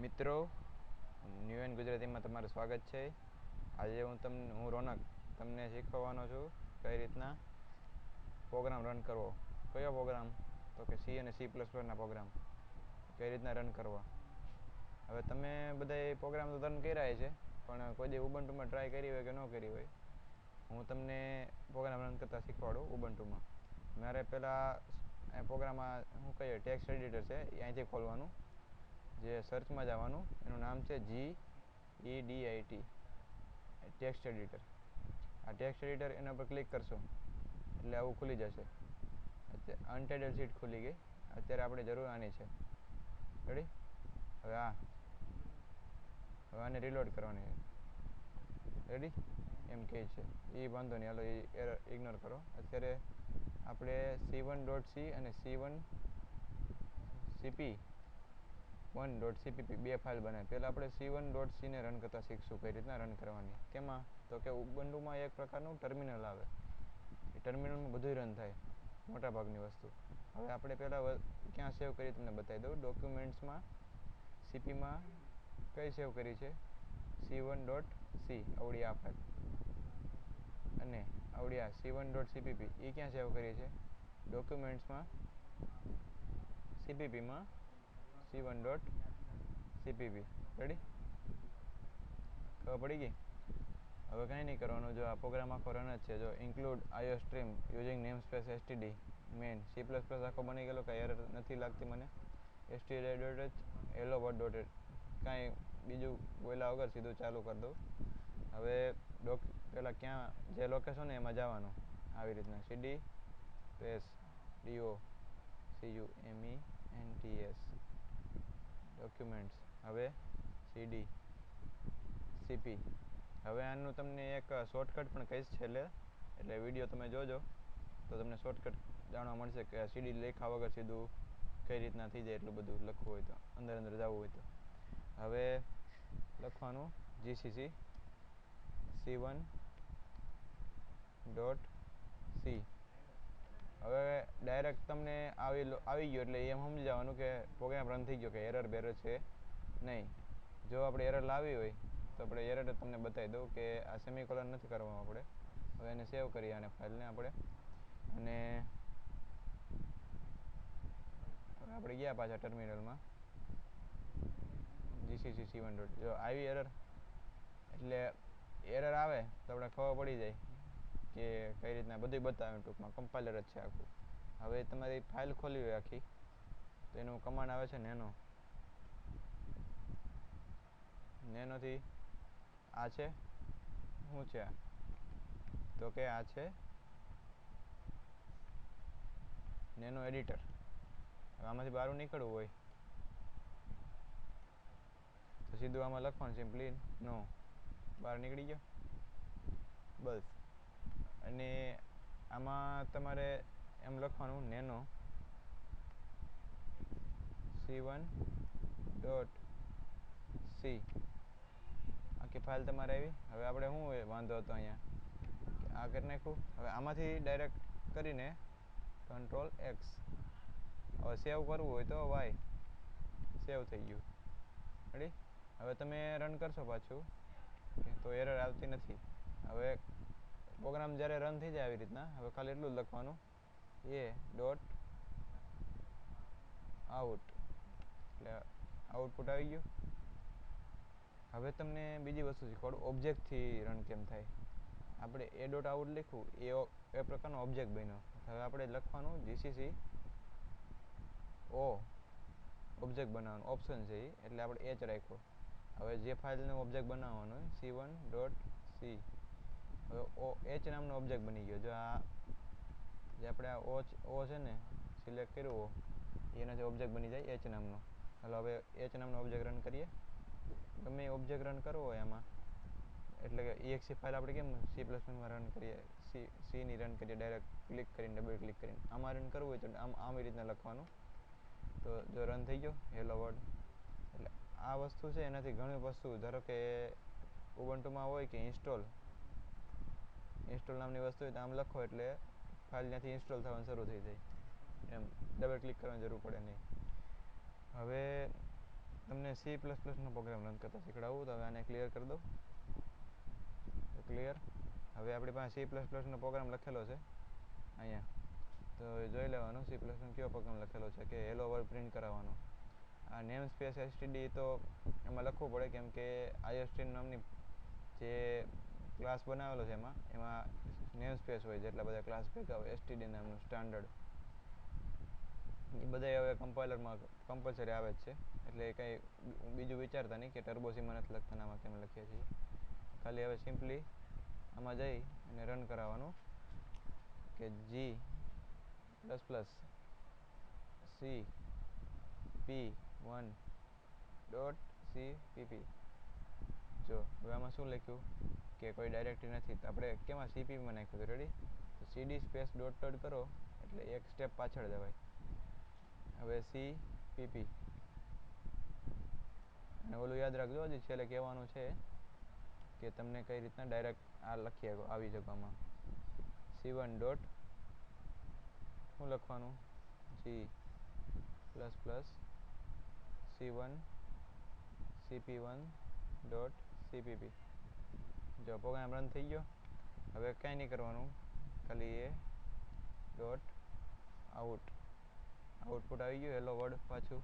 મિત્રો, new and ગુજરાતીમાં તમારું સ્વાગત છે. આજે હું રોનક તમને શીખવવાનો છું કઈ રીતના પ્રોગ્રામ રન કરવો. કયો પ્રોગ્રામ? તો કે સી અને C++ના પ્રોગ્રામ કઈ રીતના રન કરવા. હવે તમે બધા પ્રોગ્રામ તો રન કર્યા છે, પણ કોઈ દી ઉબુન્ટુમાં ટ્રાય કરી હોય કે ન કરી હોય, હું તમને પ્રોગ્રામ રન કરતાં શીખવાડું ઉબુન્ટુમાં. મારે પહેલાં પ્રોગ્રામમાં શું કહીએ ટેક્સ્ટ એડિટર છે એ અહીંથી ખોલવાનું, જે સર્ચમાં જવાનું, એનું નામ છે GEDIT ટેક્સ્ટ એડિટર. આ ટેક્સ્ટ એડિટર એના પર ક્લિક કરશો એટલે આવું ખુલી જશે. અનટાઇટલ શીટ ખુલી ગઈ. અત્યારે આપણે જરૂર આની છે. રેડી? હવે આને રિલોડ કરવાની. રેડી? એમ કહે છે એ વાંધો નહીં, હાલો એ એરર ઇગ્નોર કરો. અત્યારે આપણે c1.c અને c1cp 1.cpp બે ફાઇલ બનાવી. પહેલાં આપણે c1.c ને રન કરતાં શીખશું કઈ રીતના રન કરવાની. કેમાં? તો કે ઉબુન્ટુમાં એક પ્રકારનું ટર્મિનલ આવે. એ ટર્મિનલમાં બધું રન થાય, મોટાભાગની વસ્તુ. હવે આપણે પહેલાં ક્યાં સેવ કરી તમને બતાવી દઉં. ડોક્યુમેન્ટ્સમાં સીપીમાં કઈ સેવ કરી છે? c1.c આવડી આ ફાઇલ, અને આવડી આ c1.cpp એ ક્યાં સેવ કરી છે? ડોક્યુમેન્ટ્સમાં cppમાં c1.cpp. રેડી? ખબર પડી ગઈ? હવે કંઈ નહીં કરવાનું. જો આ પ્રોગ્રામ આખો રન જ છે. જો include IO stream using namespace std main C++ આખો બની ગયેલો. કાંઈ એરર નથી લાગતી મને. std.h hello world. કાંઈ બીજું બોલ્યા વગર સીધું ચાલુ કરી દઉં. હવે પહેલાં ક્યાં જે લોકેશન એમાં જવાનું, આવી રીતના cd સ્પેસ documents ડોક્યુમેન્ટ્સ. હવે cd cp. હવે આનું તમને એક શોર્ટકટ પણ કહીશ છેલ્લે, એટલે વિડીયો તમે જોજો તો તમને શોર્ટકટ જાણવા મળશે કે cd લખ્યા વગર સીધું કઈ રીતના થઈ જાય. એટલું બધું લખવું હોય તો, અંદર જવું હોય તો. હવે લખવાનું gcc c1.c. હવે ડાયરેક્ટ તમને આવી ગયો એટલે એમ સમજી જવાનું કે પ્રોગ્રામ રન થઈ ગયો, કે એરર બેરર છે નહીં. જો આપણે એરર લાવી હોય તો આપણે એરર તમને બતાવી દઉં કે આ સેમિકોલન નથી કરવાનું આપણે. હવે એને સેવ કરીએ આને ફાઇલને આપણે, અને હવે આપણે ગયા પાછા ટર્મિનલમાં gcc c1. જો આવી એરર, એટલે એરર આવે તો આપણે ખબર પડી જાય કે કઈ રીતના બધું બતાવે. ટૂંકમાં કમ્પાઇલર જ છે આખું. હવે તમારી ફાઇલ ખોલી હોય આખી, તો એનું કમાન્ડ આવે છે નેનોથી. આ છે શું છે? તો કે આ છે નેનો એડિટર. હવે આમાંથી બહાર નીકળવું હોય તો સીધું આમાં લખવાનું સિમ્પલી નો. બહાર નીકળી ગયો બસ. અને આમાં તમારે એમ લખવાનું નેનો c1.c. આખી ફાઇલ તમારે આવી. હવે આપણે શું વાંધો હતો અહીંયા, કે આ કરી નાખ્યું. હવે આમાંથી ડાયરેક્ટ કરીને Ctrl X. હવે સેવ કરવું હોય તો Y. સેવ થઈ ગયું. રેડી? હવે તમે રન કરશો પાછું તો એરર આવતી નથી. હવે પ્રોગ્રામ જ્યારે રન થઈ જાય આવી રીતના, હવે ખાલી એટલું જ લખવાનું out, એટલે આઉટપુટ આવી ગયું. હવે તમને બીજી વસ્તુ શીખવાડું, ઓબ્જેક્ટથી રન કેમ થાય. આપણે out લખ્યું એ પ્રકારનો ઓબ્જેક્ટ બન્યો. હવે આપણે લખવાનું gcc o ઓબ્જેક્ટ બનાવવાનું ઓપ્શન છે એ, એટલે આપણે h રાખ્યો. હવે જે ફાઇલનો ઓબ્જેક્ટ બનાવવાનો હોય c1.c, હવે h નામનો ઓબ્જેક્ટ બની ગયો. જો આ જે આપણે આ o છે ને સિલેક્ટ કર્યો, એનાથી ઓબ્જેક્ટ બની જાય h નામનો. હાલો હવે h નામનો ઓબ્જેક્ટ રન કરીએ. ગમે એ ઓબ્જેક્ટ રન કરવો હોય આમાં, એટલે કે exe ફાઇલ આપણે કેમ C++માં રન કરીએ, ની રન કરીએ ડાયરેક્ટ ક્લિક કરીને, ડબલ ક્લિક કરીને. આમાં રન કરવું હોય તો આવી રીતના લખવાનું. તો જો રન થઈ ગયો હેલો વર્લ્ડ. એટલે આ વસ્તુ છે, એનાથી ઘણી વસ્તુ, ધારો કે ઉબુન્ટુમાં હોય કે ઇન્સ્ટોલ નામની વસ્તુ હોય તો આમ લખો એટલે ફાઇલ ત્યાંથી ઇન્સ્ટોલ થવાનું શરૂ થઈ જાય. એમ ડબલ ક્લિક કરવાની જરૂર પડે નહીં. હવે તમને તમને C++નો પ્રોગ્રામ રન કરતા શીખડાવું. તો હવે આને ક્લિયર કરી દઉં. ક્લિયર. હવે આપણી પાસે C++નો પ્રોગ્રામ લખેલો છે અહીંયા. તો જોઈ લેવાનું C++નો કયો પ્રોગ્રામ લખેલો છે કે હેલો વર્લ્ડ પ્રિન્ટ કરાવવાનો. આ નેમ સ્પેસ એસટીડી તો એમાં લખવું પડે કેમ કે આઈએસટી નામની જે ક્લાસ બનાવેલો છે એમાં નેમ સ્પેસ હોય જેટલા બધા ક્લાસ ભેગા હોય એસટીડી નામનું સ્ટાન્ડર્ડ એ બધા હવે કમ્પાઇલરમાં કમ્પલસરી આવે જ છે. એટલે કંઈ બીજું વિચારતા નહીં કે ટર્બોસીમાં નથી લખતા આમાં કેમ લખીએ છીએ. ખાલી હવે સિમ્પલી આમાં જઈ અને રન કરાવવાનું કે G++C_P1.cpp. જો હવે આમાં શું લખ્યું કે કોઈ ડાયરેક્ટરી નથી. તો આપણે કેમાં સીપીમાં નાખ્યું હતું. રેડી. તો સીડી સ્પેસ ડોટ ડોટ કરો એટલે એક સ્ટેપ પાછળ જવાય. હવે CPP અને ઓલું યાદ રાખજો હજી છેલ્લે કહેવાનું છે કે તમને કઈ રીતના ડાયરેક્ટ આ લખી આવી જગ્યામાં C1 ડોટ શું લખવાનું G++C1 CP1 ડોટ CPP. જો પ્રોગ્રામ રન થઈ ગયો. હવે કાંઈ નહીં કરવાનું, ખાલી એ ડોટ આઉટપુટ આવી ગયું હેલો વર્ડ પાછું.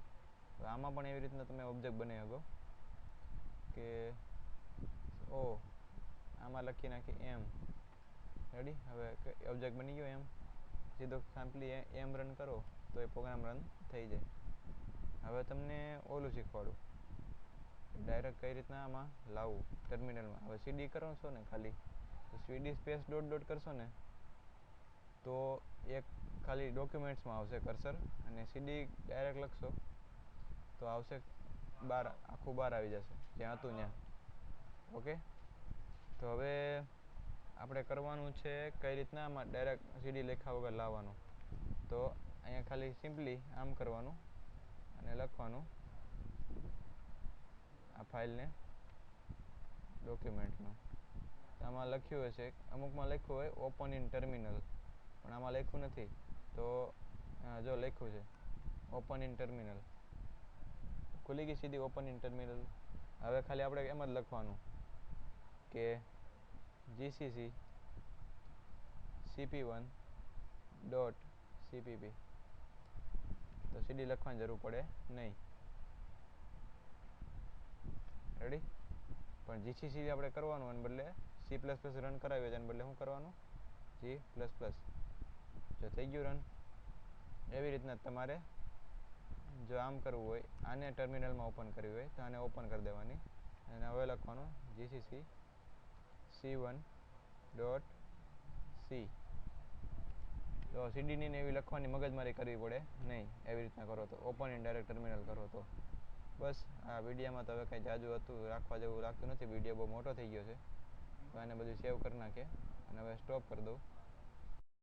હવે આમાં પણ એવી રીતના તમે ઓબ્જેક્ટ બનાવી શકો કે આમાં લખી નાખી એમ. રેડી. હવે ઓબ્જેક્ટ બની ગયો એમ. સીધો સિમ્પલી એમ રન કરો તો એ પ્રોગ્રામ રન થઈ જાય. હવે તમને ઓલું શીખવાડું ડાયરેક્ટ કઈ રીતના આમાં લાવવું ટર્મિનલમાં. હવે સીડી કરો છો ને ખાલી તો સીડી સ્પેસ ડોટ ડોટ કરશો ને તો એક ખાલી ડોક્યુમેન્ટ્સમાં આવશે કર્સર અને સીડી ડાયરેક્ટ લખશો તો આવશે બહાર, આખું બહાર આવી જશે જ્યાં હતું ત્યાં. ઓકે. તો હવે આપણે કરવાનું છે કઈ રીતના આમાં ડાયરેક્ટ સીડી લખ્યા વગર લાવવાનું. તો અહીંયા ખાલી સિમ્પલી આમ કરવાનું અને લખવાનું આ ફાઇલને ડોક્યુમેન્ટમાં. આમાં લખ્યું હશે અમુકમાં લખ્યું હોય ઓપન ઇન ટર્મિનલ પણ આમાં લખ્યું નથી. તો જો લખ્યું છે ઓપન ઇન ટર્મિનલ. ખુલી ગઈ સીધી ઓપન ઇન ટર્મિનલ. હવે ખાલી આપણે એમ જ લખવાનું કે GCC CP1 ડોટ CPP. તો સીડી લખવાની જરૂર પડે નહીં. રેડી. પણ GCC આપણે કરવાનું એને બદલે C++ રન કરાવીએ તેને બદલે શું કરવાનું G++. જો થઈ ગયું રન. એવી રીતના તમારે જો આમ કરવું હોય આને ટર્મિનલમાં ઓપન કરવી હોય તો આને ઓપન કરી દેવાની અને હવે લખવાનું GCC C1 ડોટ C. તો સીડીની ને એવી લખવાની મગજમારી કરવી પડે નહીં. એવી રીતના કરો તો ઓપન ઇન ડાયરેક્ટ ટર્મિનલ કરો તો બસ. આ વિડીયોમાં તો હવે કંઈ જાજુ હતું રાખવા જેવું લાગતું નથી. વિડીયો બહુ મોટો થઈ ગયો છે. તો આને બધું સેવ કરી નાખીએ અને હવે સ્ટોપ કરી દઉં.